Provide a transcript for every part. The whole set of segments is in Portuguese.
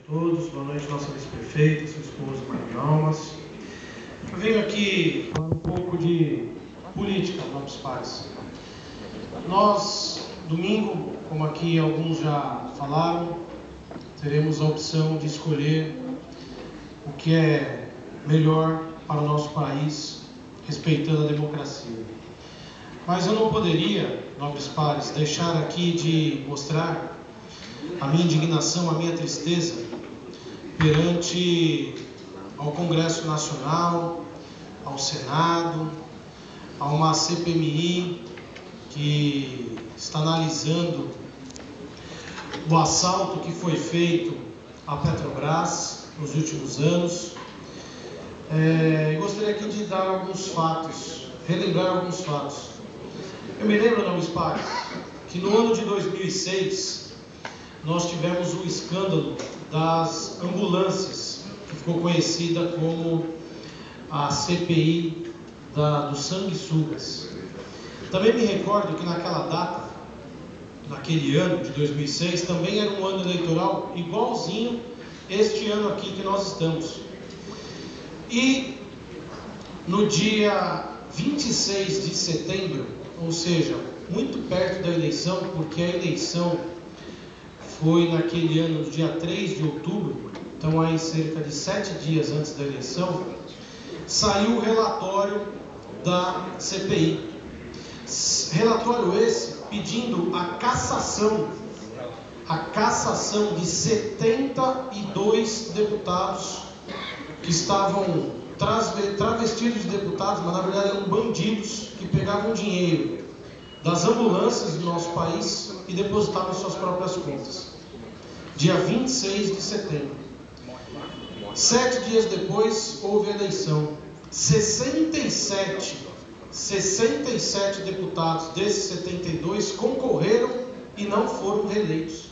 todos, boa noite, nossa vice-prefeita, sua esposa, Maria Almas. Eu venho aqui falar um pouco de política, Nobres Pares. Nós, domingo, como aqui alguns já falaram, teremos a opção de escolher o que é melhor para o nosso país, respeitando a democracia. Mas eu não poderia, Nobres Pares, deixar aqui de mostrar a minha indignação, a minha tristeza perante ao Congresso Nacional, ao Senado, a uma CPMI que está analisando o assalto que foi feito à Petrobras nos últimos anos. Gostaria aqui de dar alguns fatos, relembrar alguns fatos. Eu me lembro, Nobres Pares, que no ano de 2006 nós tivemos o escândalo das ambulâncias, que ficou conhecida como a CPI dos sanguessugas. Também me recordo que naquela data, naquele ano de 2006, também era um ano eleitoral igualzinho este ano aqui que nós estamos. E no dia 26 de setembro, ou seja, muito perto da eleição, porque a eleição foi naquele ano, no dia 3 de outubro, então aí cerca de 7 dias antes da eleição, saiu o relatório da CPI. Relatório esse pedindo a cassação de 72 deputados que estavam travestidos de deputados, mas na verdade eram bandidos que pegavam dinheiro das ambulâncias do nosso país e depositavam em suas próprias contas. Dia 26 de setembro. 7 dias depois houve a eleição. 67 deputados desses 72 concorreram e não foram reeleitos.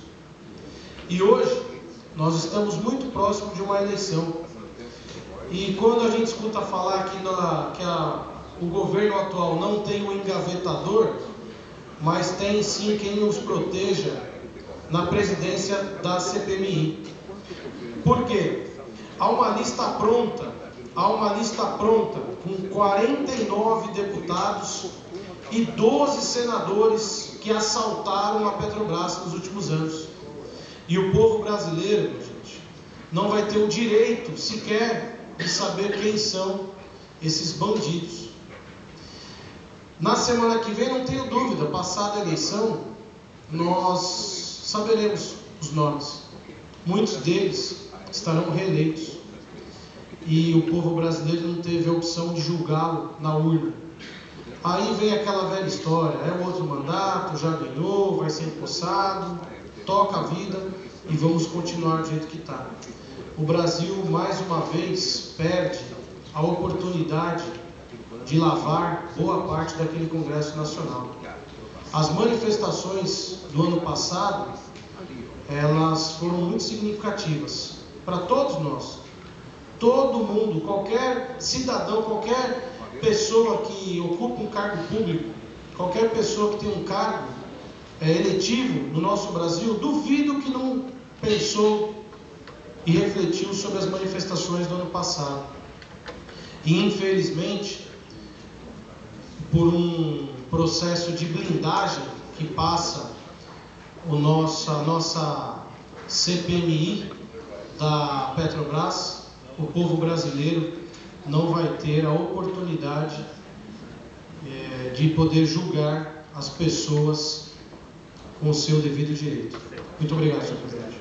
E hoje nós estamos muito próximos de uma eleição. E quando a gente escuta falar que o governo atual não tem um engavetador, mas tem sim quem nos proteja na presidência da CPMI. Por quê? Há uma lista pronta com 49 deputados e 12 senadores que assaltaram a Petrobras nos últimos anos. E o povo brasileiro, gente, não vai ter o direito sequer de saber quem são esses bandidos. Na semana que vem, não tenho dúvida, passada a eleição, nós saberemos os nomes. Muitos deles estarão reeleitos. E o povo brasileiro não teve a opção de julgá-lo na urna. Aí vem aquela velha história, é o outro mandato, já ganhou, vai ser empossado, toca a vida e vamos continuar do jeito que está. O Brasil, mais uma vez, perde a oportunidade de lavar boa parte daquele Congresso Nacional. As manifestações do ano passado, elas foram muito significativas para todos nós. Todo mundo, qualquer cidadão, qualquer pessoa que ocupa um cargo público, qualquer pessoa que tem um cargo eletivo no nosso Brasil, duvido que não pensou e refletiu sobre as manifestações do ano passado. E infelizmente, por um processo de blindagem que passa a nossa CPMI da Petrobras, o povo brasileiro não vai ter a oportunidade de poder julgar as pessoas com o seu devido direito. Muito obrigado, senhor presidente.